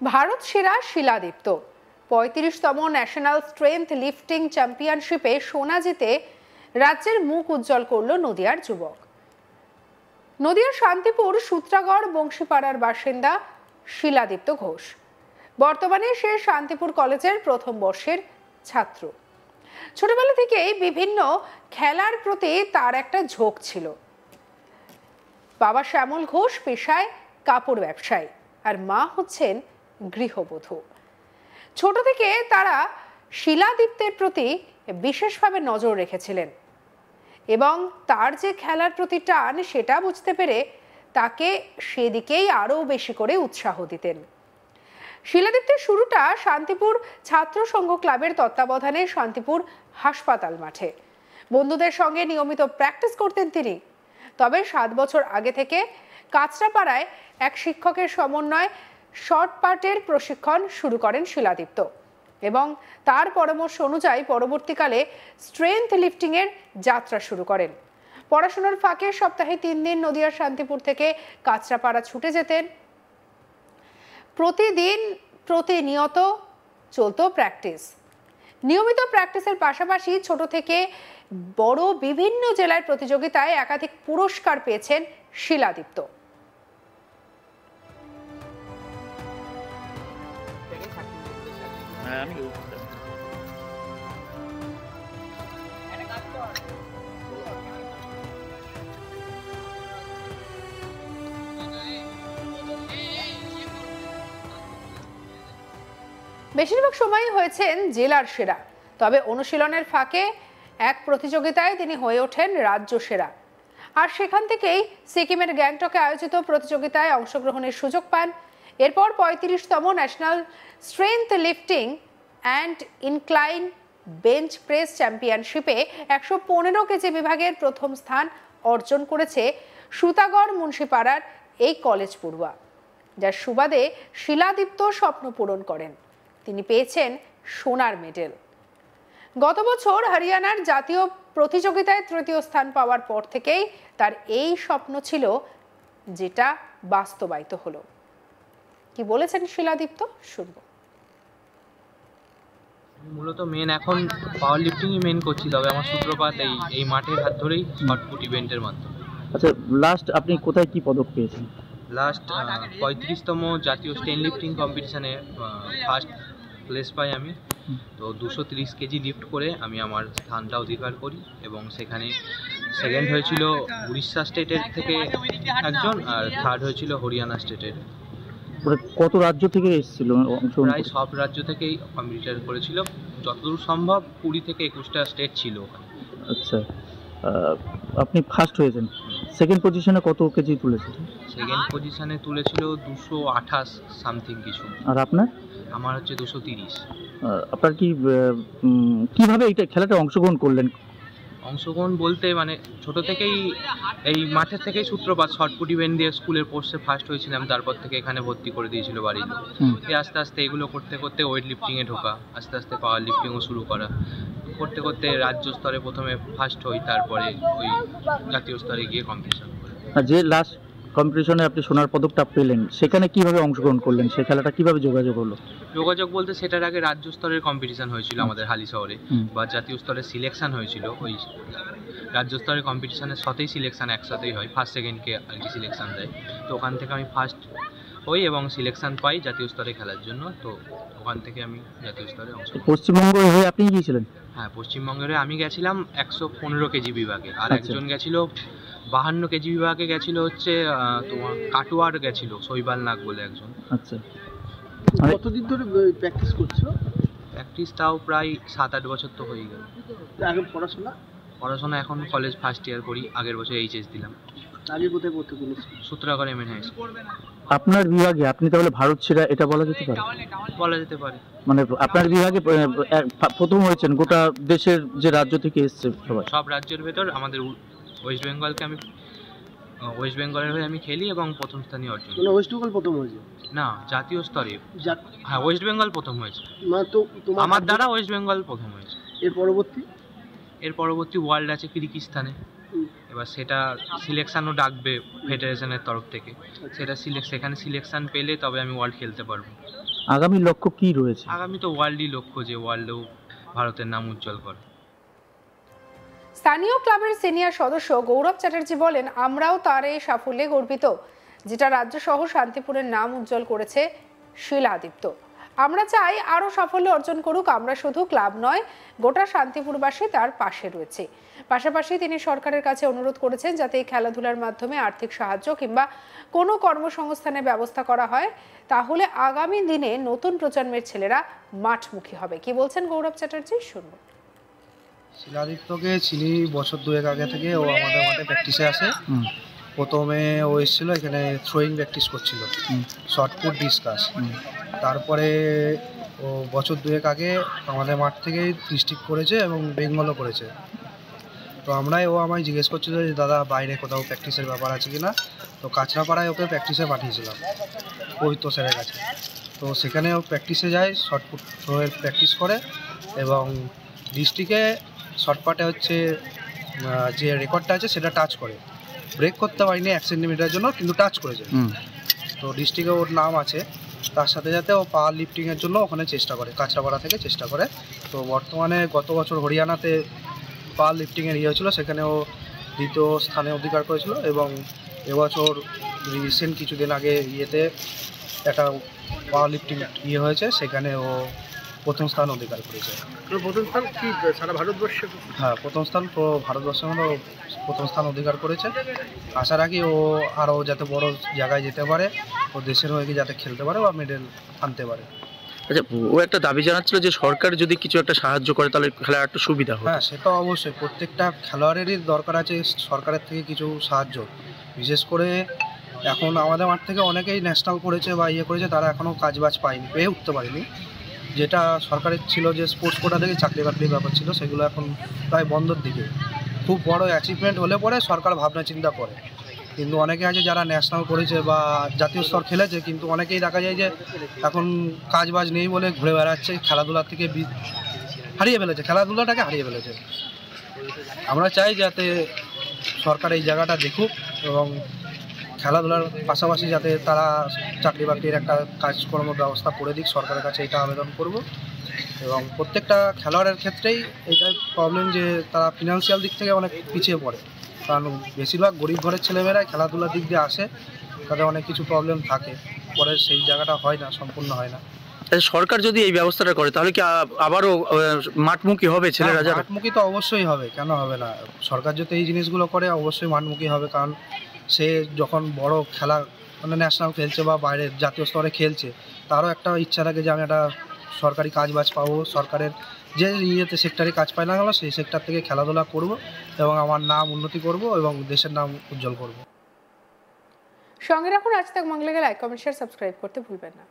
ভারত সেরা শিলাদীপ্ত ৩৫তম national strength lifting চ্যাম্পিয়নশিপে সোনা জিতে রাজ্যের মুখ উজ্জ্বল করল নদিয়ার যুবক। নদিয়ার শান্তিপুর সূত্রাগড় বংশীপাড়ার বাসিন্দা শিলাদীপ্ত ঘোষ। বর্তমানে সে শান্তিপুর কলেজের প্রথম বর্ষের ছাত্র। ছোটবেলা থেকেই বিভিন্ন খেলার প্রতি তার একটা ঝোঁক ছিল। বাবা শ্যামল ঘোষ পেশায় কাপড় ব্যবসায়ী আর মা হচ্ছেন গৃহবধূ। ছোট থেকে তারা শিলাদীপ্তের প্রতি বিশেষভাবে নজর রেখেছিলেন এবং তার যে খেলার প্রতি টান সেটা বুঝতে পেরে তাকে সেদিকেই আরও বেশি করে উৎসাহ দিতেন। শিলাদীপ্তের শুরুটা শান্তিপুর ছাত্র সংঘ ক্লাবের তত্ত্বাবধানে শান্তিপুর হাসপাতাল মাঠে। বন্ধুদের সঙ্গে নিয়মিত প্র্যাকটিস করতেন তিনি। তবে 7 বছর আগে থেকে কাঁচরাপাড়ায় এক শিক্ষকের সমন্বয়ে শর্ট পাটের প্রশিক্ষণ শুরু করেন শিলাদীপ্ত এবং তার পরামর্শ অনুযায়ী পরবর্তীকালে স্ট্রেংথ লিফটিং এর যাত্রা শুরু করেন। পড়াশোনার ফাঁকে সপ্তাহে 3 দিন নদিয়ার শান্তিপুর থেকে কাঁচরাপাড়া ছুটে যেতেন। প্রতিনিয়ত চলতো প্র্যাকটিস। নিয়মিত প্র্যাকটিসের পাশাপাশি ছোট থেকে বড় বিভিন্ন জেলার প্রতিযোগিতায় একাধিক পুরস্কার পেয়েছেন শিলাদীপ্ত। বেশিরভাগ সময় হয়েছেন জেলার সেরা, তবে অনুশীলনের ফাঁকে এক প্রতিযোগিতায় তিনি হয়ে ওঠেন রাজ্য সেরা। আর সেখান থেকেই সিকিমের গ্যাংটকে আয়োজিত প্রতিযোগিতায় অংশগ্রহণের সুযোগ পান। এরপর 35তম national strength lifting and incline bench press চ্যাম্পিয়নশিপে 115 কেজি বিভাগের প্রথম স্থান অর্জন করেছে সূত্রাগড় মুন্সিপাড়ার এই কলেজ পড়ুয়া, যার সুবাদে শিলাদীপ্ত স্বপ্ন পূরণ করেন। তিনি পেয়েছেন সোনার মেডেল। গত বছর হরিয়ানার জাতীয় প্রতিযোগিতায় 3য় স্থান পাওয়ার পর থেকেই তার এই স্বপ্ন ছিল, যেটা বাস্তবায়িত হলো। কি বলেছেন শিলাদীপ্ত, শুনব। মূলত মেন এখন পাওয়ার লিফটিংই মেন করছি, তবে আমার সূত্রপাত এই মাঠের হাত ধরেই শর্টপুট ইভেন্টের মাধ্যমে। আচ্ছা, লাস্ট আপনি কোথায় কি পদক পেয়েছেন? লাস্ট 35তম জাতীয় স্টেন লিফটিং কম্পিটিশানে ফার্স্ট প্লেস পাই আমি। তো 230 কেজি লিফট করে আমি আমার স্থানটা অধিকার করি এবং সেখানে সেকেন্ড হয়েছিল উড়িষ্যা স্টেটের থেকে একজন, আর থার্ড হয়েছিল হরিয়ানা স্টেটের। কত রাজ্য থেকে এসেছিল? প্রায় সব রাজ্য থেকেই কম্পিটিশন করেছিল, যতদূর সম্ভব 20 থেকে 21টা স্টেট ছিল ওখানে। আচ্ছা, আপনি ফার্স্ট হয়েছেন। সেকেন্ড পজিশনে কত কেজি তুলেছেন? সেকেন্ড পজিশনে তুলেছিল 228 সামথিং কিছু। আর আপনার? আমার হচ্ছে 230। আপনার কি কিভাবে এইটা খেলাটা অংশগ্রহণ করলেন? অংশগ্রহণ বলতে মানে ছোট থেকেই এই মাঠের থেকেই সূত্রপাত। শর্টপুট ইভেন্ট দিয়ে স্কুলের পোস্টে ফার্স্ট হয়েছিলাম, তারপর থেকে এখানে ভর্তি করে দিয়েছিল বাড়ির লোক। আস্তে আস্তে এগুলো করতে করতে ওয়েট লিফটিংয়ে ঢোকা, আস্তে আস্তে পাওয়ার লিফটিংও শুরু করা, করতে করতে রাজ্য স্তরে প্রথমে ফার্স্ট হই, তারপরে ওই জাতীয় স্তরে গিয়ে কম্পিটিশন করি। যে লাস্ট কম্পিটিশনে আপনি সোনার পদকটা পেলেন, সেখানে কিভাবে অংশগ্রহণ করলেন? সেই খেলাটা কিভাবে যোগাযোগ হলো? যোগাযোগ বলতে সেটার আগে রাজ্য স্তরের কম্পিটিশন হয়েছিল আমাদের হালি শহরে, বা জাতীয় স্তরে সিলেকশন হয়েছিল। ওই রাজ্য স্তরের কম্পিটিশনের সাথেই সিলেকশন একসাথেই হয়, ফার্স্ট সেকেন্ডকে আর কি সিলেকশন দেয়। তো ওখান থেকে আমি ফার্স্ট হই এবং সিলেকশন পাই জাতীয় স্তরে খেলার জন্য। তো ওখান থেকে আমি জাতীয় স্তরে অংশগ্রহণ। পশ্চিমবঙ্গ হয়ে আপনি গিয়েছিলেন? হ্যাঁ, পশ্চিমবঙ্গের আমি গেছিলাম 115 কেজি বিভাগে, আর একজন গেছিল 52 কেজি বিভাগে গেছিল হচ্ছে তোমার কাটোয়ার গেছিল শৈবাল নাগ বলে একজন। আচ্ছা, কতদিন ধরে প্র্যাকটিস করছো? প্র্যাকটিস তাও প্রায় 7-8 বছর তো হয়ে গেল। আগে পড়াশোনা এখন কলেজ ফার্স্ট ইয়ার করি, আগের বছর এইচএস দিলাম। আগে কোথায় পড়তে বলেছো? Sutragarh MN high school. আপনার বিভাগে আপনি তাহলে ভারত সেরা, এটা বলা যেতে পারে? বলা যেতে পারে। মানে আপনার বিভাগে প্রথম হয়েছেন গোটা দেশের যে রাজ্য থেকে এসেছে সবাই? সব রাজ্যের ভেতর আমাদের ওয়েস্ট বেঙ্গলকে আমি ওয়েস্ট বেঙ্গলের হয়ে আমি খেলি এবং প্রথম স্থানীয় অর্জন। মানে ওয়েস্ট বেঙ্গল প্রথম হয়েছে? না, জাতীয় স্তরে। হ্যাঁ, ওয়েস্ট বেঙ্গল প্রথম হয়েছে। আমার দ্বারা ওয়েস্ট বেঙ্গল প্রথম হয়েছে। এর পরবর্তী ওয়ার্ল্ড আছে কিরগিজস্তানে। এবার সেটা সিলেকশনও ডাকবে ফেডারেশনের তরফ থেকে, সেটা সেখানে সিলেকশন পেলে তবে আমি ওয়ার্ল্ড খেলতে পারবো। আগামী লক্ষ্য কি রয়েছে? আগামী তো ওয়ার্ল্ডই লক্ষ্য, যে ওয়ার্ল্ডেও ভারতের নাম উজ্জ্বল করে। স্থানীয় ক্লাবের সিনিয়র সদস্য গৌরব চ্যাটার্জি বলেন, আমরাও তার এই সাফল্যে গর্বিত, যেটা রাজ্য সহ শান্তিপুরের নাম উজ্জ্বল করেছে শিলাদীপ্ত। আমরা চাই আরো সাফল্য অর্জন করুক। আমরা শুধু ক্লাব নয়, গোটা শান্তিপুরবাসী তার পাশে রয়েছে। পাশাপাশি তিনি সরকারের কাছে অনুরোধ করেছেন যাতে এই খেলাধুলার মাধ্যমে আর্থিক সাহায্য কিংবা কোনো কর্মসংস্থানের ব্যবস্থা করা হয়, তাহলে আগামী দিনে নতুন প্রজন্মের ছেলেরা মাঠমুখী হবে। কি বলছেন গৌরব চ্যাটার্জি, শুনবো। শিলাদিত্যকে চিনি বছর দুয়েক আগে থেকে, ও আমাদের মাঠে প্র্যাকটিসে আসে। প্রথমে ও এসেছিলো এখানে থ্রোয়িং প্র্যাকটিস করছিল, শর্টপুট ডিসকাস। তারপরে ও বছর দুয়েক আগে আমাদের মাঠ থেকে ডিস্ট্রিক্ট করেছে এবং বেঙ্গলও করেছে। তো ও আমায় জিজ্ঞেস করছিল যে দাদা বাইরে কোথাও প্র্যাকটিসের ব্যাপার আছে কিনা। তো কাঁচরাপাড়ায় ওকে প্র্যাকটিসে পাঠিয়েছিলাম পবিত্র স্যারের কাছে। তো সেখানে ও প্র্যাকটিসে যায়, শর্টপুট থ্রোয়ের প্র্যাকটিস করে এবং ডিস্ট্রিক্টে শর্টপাটে হচ্ছে যে রেকর্ডটা আছে সেটা টাচ করে। ব্রেক করতে পারিনি 1 সেন্টিমিটারের জন্য, কিন্তু টাচ করেছে। তো ডিস্ট্রিক্টে ওর নাম আছে। তার সাথে সাথে ও পাওয়ার লিফটিংয়ের জন্য ওখানে চেষ্টা করে, কাঁচরাপাড়া থেকে চেষ্টা করে। তো বর্তমানে গত বছর হরিয়ানাতে পাওয়ার লিফটিংয়ের হয়েছিল, সেখানে ও 2য় স্থানে অধিকার করেছিল এবং এবছর রিসেন্ট কিছুদিন আগে একটা পাওয়ার লিফটিং হয়েছে, সেখানে ও 1ম স্থান অধিকার করেছে। প্রথম স্থান কি সারা ভারতবর্ষে? হ্যাঁ, 1ম স্থান ভারতবর্ষের মধ্যে 1ম স্থান অধিকার করেছে। আশা রাখি ও আরও যাতে বড় জায়গায় যেতে পারে, ও দেশের হয়ে যাতে খেলতে পারে বা মেডেল আনতে পারে। আচ্ছা, ও একটা দাবি জানাচ্ছিল যে সরকার যদি কিছু একটা সাহায্য করে তাহলে খেলার একটু সুবিধা হয়। হ্যাঁ, সেটা অবশ্যই প্রত্যেকটা খেলোয়াড়েরই দরকার আছে সরকারের থেকে কিছু সাহায্য। বিশেষ করে এখন আমাদের মাঠ থেকে অনেকেই ন্যাশনাল করেছে বা করেছে, তারা এখনও কাজবাজ পায়নি, পেয়ে উঠতে পারেনি। যেটা সরকারের ছিল যে স্পোর্টস কোটা থেকে চাকরি বাকরির ব্যাপার ছিল, সেগুলো এখন প্রায় বন্ধর দিকে। খুব বড় অ্যাচিভমেন্ট হলে পরে সরকার ভাবনা চিন্তা করে, কিন্তু অনেকে আছে যারা ন্যাশনাল করেছে বা জাতীয় স্তর খেলেছে, কিন্তু অনেকেই দেখা যায় যে এখন কাজবাজ নেই বলে ঘুরে বেড়াচ্ছে, খেলাধুলার থেকে খেলাধুলাটাকে হারিয়ে ফেলেছে। আমরা চাই যাতে সরকার এই জায়গাটা দেখুক এবং খেলাধুলার পাশাপাশি যাতে তারা চাকরি বাকরির একটা কাজকর্ম ব্যবস্থা করে দিক, সরকারের কাছে এটা আবেদন করব। এবং প্রত্যেকটা খেলোয়াড়ের ক্ষেত্রেই এটা প্রবলেম যে তারা ফিনান্সিয়াল দিক থেকে অনেক পিছিয়ে পড়ে, কারণ বেশিরভাগ গরিব ঘরের ছেলেমেয়েরাই খেলাধুলার দিক দিয়ে আসে, তাদের অনেক কিছু প্রবলেম থাকে, পরে সেই জায়গাটা হয় না, সম্পূর্ণ হয় না। সরকার যদি এই ব্যবস্থাটা করে তাহলে কি আবারও মাঠমুখী হবে ছেলেরা? যারা মাঠমুখী তো অবশ্যই হবে, কেন হবে না? সরকার যদি এই জিনিসগুলো করে অবশ্যই মাঠমুখী হবে, কারণ সে যখন বড় খেলা মানে ন্যাশনাল খেলছে বা বাইরে জাতীয় স্তরে খেলছে, তারও একটা ইচ্ছা থাকে যে আমি একটা সরকারি কাজবাজ পাবো, সরকারের যে সেক্টরে কাজ পাই না গেল সেই সেক্টর থেকে খেলাধুলা করব এবং আমার নাম উন্নতি করব এবং দেশের নাম উজ্জ্বল করব। সঙ্গে রাখুন আজ তাক বাংলাকে, লাইক, কমেন্ট, শেয়ার, সাবস্ক্রাইব করতে ভুলবেন না।